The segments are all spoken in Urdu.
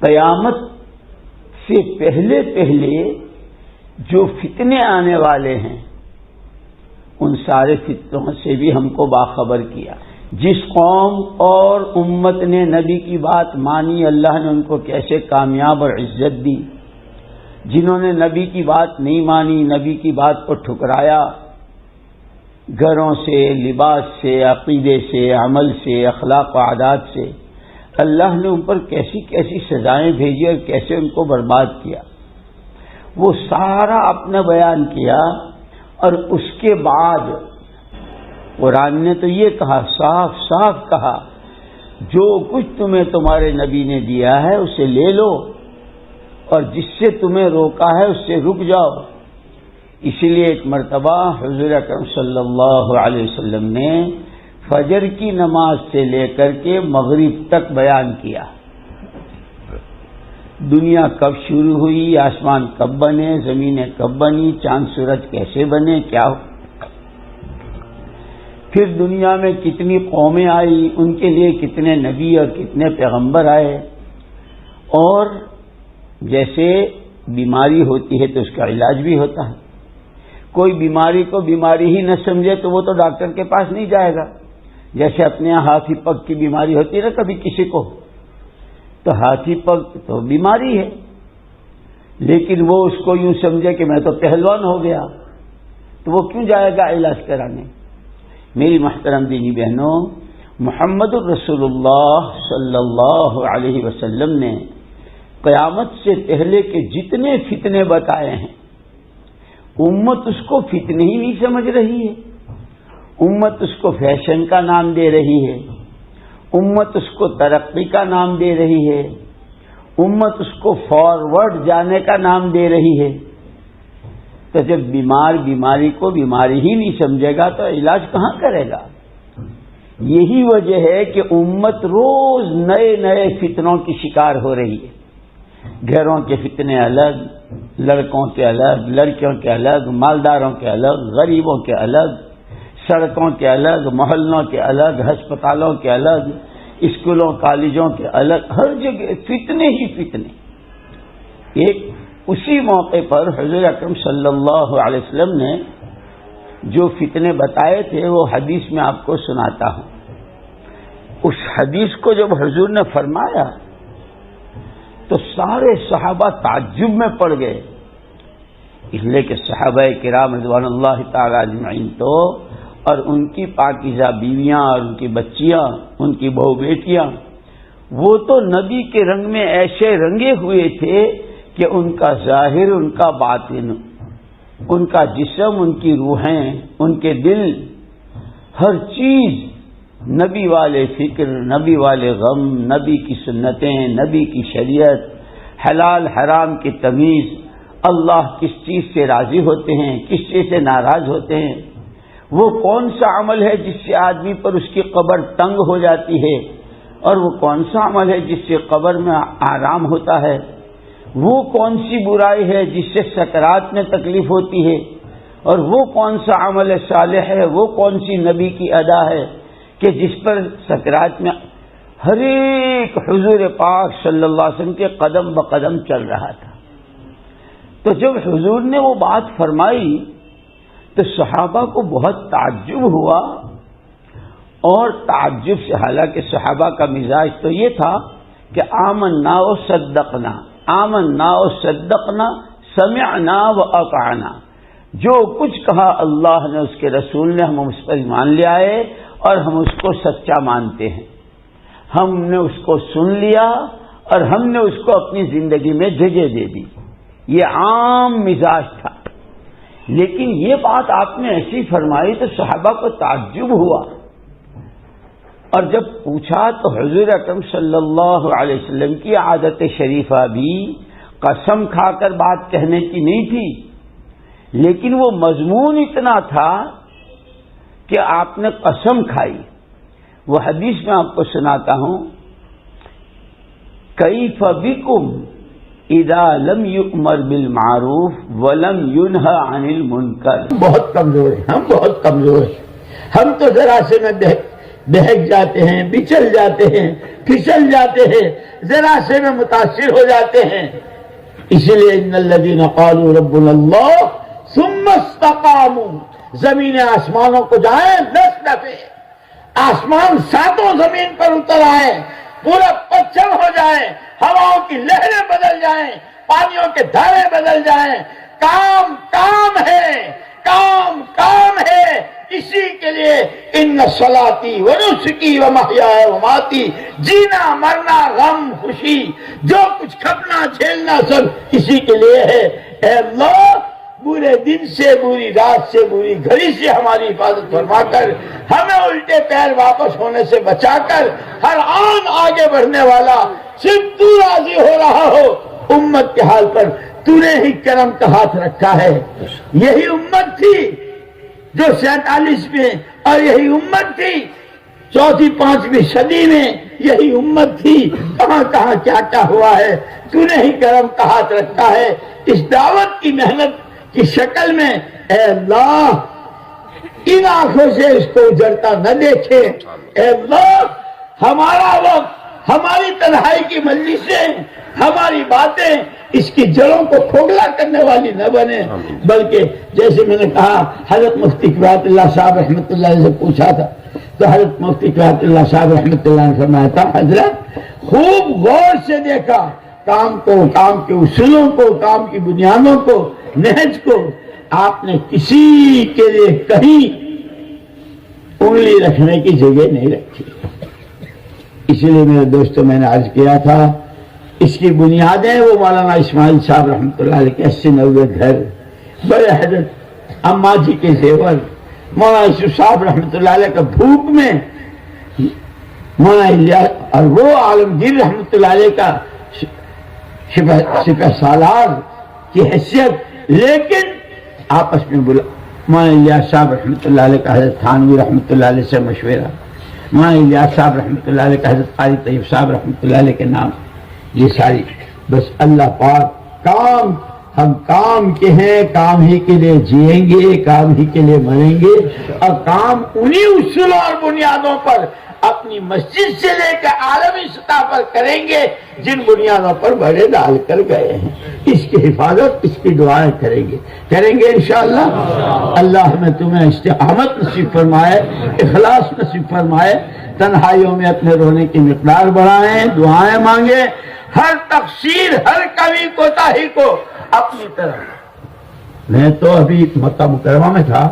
قیامت سے پہلے پہلے جو فتنے آنے والے ہیں ان سارے فتنوں سے بھی ہم کو باخبر کیا۔ جس قوم اور امت نے نبی کی بات مانی، اللہ نے ان کو کیسے کامیاب اور عزت دی۔ جنہوں نے نبی کی بات نہیں مانی، نبی کی بات کو ٹھکرایا، گھروں سے، لباس سے، عقیدے سے، عمل سے، اخلاق و عادات سے، اللہ نے ان پر کیسی کیسی سزائیں بھیجی اور کیسے ان کو برباد کیا، وہ سارا اپنا بیان کیا۔ اور اس کے بعد قرآن نے تو یہ کہا، صاف صاف کہا، جو کچھ تمہیں تمہارے نبی نے دیا ہے اسے لے لو، اور جس سے تمہیں روکا ہے اس سے رک جاؤ۔ اسی لیے ایک مرتبہ حضور اکرم صلی اللہ علیہ وسلم نے فجر کی نماز سے لے کر کے مغرب تک بیان کیا، دنیا کب شروع ہوئی، آسمان کب بنے، زمینیں کب بنی، چاند سورج کیسے بنے، کیا ہو، پھر دنیا میں کتنی قومیں آئی، ان کے لیے کتنے نبی اور کتنے پیغمبر آئے، اور جیسے بیماری ہوتی ہے تو اس کا علاج بھی ہوتا ہے۔ کوئی بیماری کو بیماری ہی نہ سمجھے تو وہ تو ڈاکٹر کے پاس نہیں جائے گا۔ جیسے اپنے یہاں ہاتھی پگ کی بیماری ہوتی ہے نا کبھی کسی کو، تو ہاتھی پگ تو بیماری ہے، لیکن وہ اس کو یوں سمجھے کہ میں تو پہلوان ہو گیا، تو وہ کیوں جائے گا علاج کرانے؟ میری محترم دینی بہنوں، محمد الرسول اللہ صلی اللہ علیہ وسلم نے قیامت سے پہلے کے جتنے فتنے بتائے ہیں، امت اس کو فتنے ہی نہیں سمجھ رہی ہے، امت اس کو فیشن کا نام دے رہی ہے، امت اس کو ترقی کا نام دے رہی ہے، امت اس کو فارورڈ جانے کا نام دے رہی ہے۔ تو جب بیمار بیماری کو بیماری ہی نہیں سمجھے گا تو علاج کہاں کرے گا؟ یہی وجہ ہے کہ امت روز نئے نئے فتنوں کی شکار ہو رہی ہے۔ گھروں کے فتنے الگ، لڑکوں کے الگ، لڑکیوں کے الگ، مالداروں کے الگ، غریبوں کے الگ، سڑکوں کے الگ، محلوں کے الگ، ہسپتالوں کے الگ، اسکولوں کالجوں کے الگ، ہر جگہ فتنے ہی فتنے۔ ایک اسی موقع پر حضور اکرم صلی اللہ علیہ وسلم نے جو فتنے بتائے تھے وہ حدیث میں آپ کو سناتا ہوں۔ اس حدیث کو جب حضور نے فرمایا تو سارے صحابہ تعجب میں پڑ گئے، اس لیے کہ صحابہ کرام رضوان اللہ تعالی اجمعین تو اور ان کی پاکیزہ بیویاں اور ان کی بچیاں، ان کی بہو بیٹیاں، وہ تو نبی کے رنگ میں ایسے رنگے ہوئے تھے کہ ان کا ظاہر، ان کا باطن، ان کا جسم، ان کی روحیں، ان کے دل، ہر چیز نبی والے فکر، نبی والے غم، نبی کی سنتیں، نبی کی شریعت، حلال حرام کی تمیز، اللہ کس چیز سے راضی ہوتے ہیں، کس چیز سے ناراض ہوتے ہیں، وہ کون سا عمل ہے جس سے آدمی پر اس کی قبر تنگ ہو جاتی ہے، اور وہ کون سا عمل ہے جس سے قبر میں آرام ہوتا ہے، وہ کون سی برائی ہے جس سے سکرات میں تکلیف ہوتی ہے، اور وہ کون سا عمل صالح ہے، وہ کون سی نبی کی ادا ہے کہ جس پر سکرات میں ہر ایک حضور پاک صلی اللہ علیہ وسلم کے قدم بقدم چل رہا تھا۔ تو جب حضور نے وہ بات فرمائی تو صحابہ کو بہت تعجب ہوا، اور تعجب سے، حالانکہ صحابہ کا مزاج تو یہ تھا کہ آمنا و صدقنا، آمنا و صدقنا، سمعنا و اطعنا، جو کچھ کہا اللہ نے، اس کے رسول نے، ہم اس پر ایمان لے آئے اور ہم اس کو سچا مانتے ہیں، ہم نے اس کو سن لیا اور ہم نے اس کو اپنی زندگی میں جگہ دے دی۔ یہ عام مزاج تھا، لیکن یہ بات آپ نے ایسی فرمائی تو صحابہ کو تعجب ہوا، اور جب پوچھا تو حضور اکرم صلی اللہ علیہ وسلم کی عادت شریفہ بھی قسم کھا کر بات کہنے کی نہیں تھی، لیکن وہ مضمون اتنا تھا کہ آپ نے قسم کھائی۔ وہ حدیث میں آپ کو سناتا ہوں، کیف بکم اذا لم یؤمر بالمعروف ولم ینہى عن المنکر۔ بہت کمزور ہیں ہم، بہت کمزور ہیں ہم، تو ذرا سے نہ بہک جاتے ہیں، بچل جاتے ہیں، پھسل جاتے ہیں، ذرا سے میں متاثر ہو جاتے ہیں. اس لیے ان الذین قالوا ربنا اللہ ثم استقاموا، زمین آسمانوں کو جائیں 10 دفعے، آسمان ساتوں زمین پر اتر آئے، پورا پتجھڑ ہو جائے، ہواؤں کی لہریں بدل جائیں، پانیوں کے دھارے بدل جائیں، کام کام ہے، کام کام ہے. اسی کے لیے ان صلاتی و نسکی و محیای و ماتی، جینا مرنا غم خوشی جو کچھ کھپنا جھیلنا سب اسی کے لیے ہے. اے اللہ برے دن سے، بری رات سے، بری گھڑی سے ہماری حفاظت فرما کر، ہمیں الٹے پیر واپس ہونے سے بچا کر، ہر آن آگے بڑھنے والا صرف تو راضی ہو رہا ہو. امت کے حال پر تو نے ہی کرم کا ہاتھ رکھا ہے. یہی امت تھی جو 47 میں، اور یہی امت تھی 4 5ویں صدی میں، یہی امت تھی. کہاں کہاں کیا کیا ہوا ہے، تو نے ہی کرم کا ہاتھ رکھا ہے. اس دعوت کی محنت کی شکل میں اے اللہ ان آنکھوں سے اس کو اجڑتا نہ دیکھے. اے اللہ ہمارا وقت، ہماری تنہائی کی مجلسیں، ہماری باتیں اس کی جڑوں کو کھوکھلا کرنے والی نہ بنے، بلکہ جیسے میں نے کہا حضرت مفتی قرات اللہ صاحب رحمۃ اللہ علیہ سے پوچھا تھا تو حضرت مفتی قرات اللہ صاحب رحمۃ اللہ نے فرمایا تھا حضرت خوب غور سے دیکھا کام کو، کام کے اصولوں کو، کام کی بنیادوں کو، نہج کو. آپ نے کسی کے لیے کہیں انگلی رکھنے کی جگہ نہیں رکھی. اسی لیے میرے دوستوں میں نے عرض کیا تھا اس کی بنیادیں وہ مولانا اسماعیل صاحب رحمۃ اللہ علیہ کے 80-90 گھر، بڑے حضرت اما جی کے زیور، مولانا یوسف صاحب رحمۃ اللہ علیہ کا بھوک میں، مولانا الیاس اور وہ عالمگیر رحمۃ اللہ علیہ کا سپہ سالار کی حیثیت. لیکن آپس میں مولانا الیاس صاحب رحمۃ اللہ علیہ کا حضرت تھانوی رحمۃ اللہ علیہ سے مشورہ، مولانا الیاس صاحب رحمۃ اللہ علیہ کا حضرت قاری طیب صاحب رحمۃ اللہ علیہ کے نام، یہ ساری بس اللہ پاک کام، ہم کام کے ہیں، کام ہی کے لیے جئیں گے، کام ہی کے لیے مریں گے، اور کام انہی اصولوں اور بنیادوں پر اپنی مسجد سے لے کر عالمی سطح پر کریں گے جن بنیادوں پر بڑے ڈال کر گئے ہیں. اس کی حفاظت، اس کی دعائیں کریں گے انشاءاللہ. اللہ ہمیں تمہیں استقامت نصیب فرمائے، اخلاص نصیب فرمائے، تنہائیوں میں اپنے رونے کی مقدار بڑھائیں، دعائیں مانگے، ہر تقصیر، ہر کمی کوتاہی کو اپنی طرف. میں تو ابھی مکہ مکرمہ میں تھا،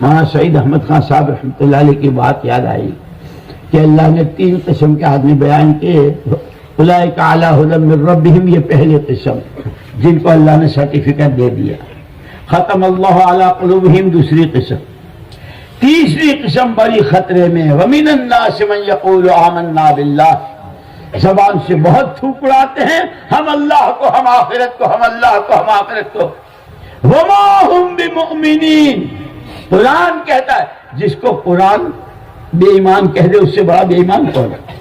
مولانا سعید احمد خان صاحب رحمۃ اللہ علیہ کی بات یاد آئی کہ اللہ نے 3 قسم کے آدمی بیان کیے. اولئک علی ھدی من ربہم، یہ پہلی قسم جن کو اللہ نے سرٹیفکیٹ دے دیا. ختم اللہ علی قلوبہم، دوسری قسم. تیسری قسم بڑی خطرے میں، ومن الناس من یقول آمنا باللہ، زبان سے بہت تھوک اڑاتے ہیں ہم اللہ کو، ہم آخرت کو، ہم اللہ کو، ہم آخرت کو. وما ہم بمؤمنین، قرآن کہتا ہے جس کو قرآن بے ایمان کہہ دے اس سے بڑا بے ایمان کون ہے؟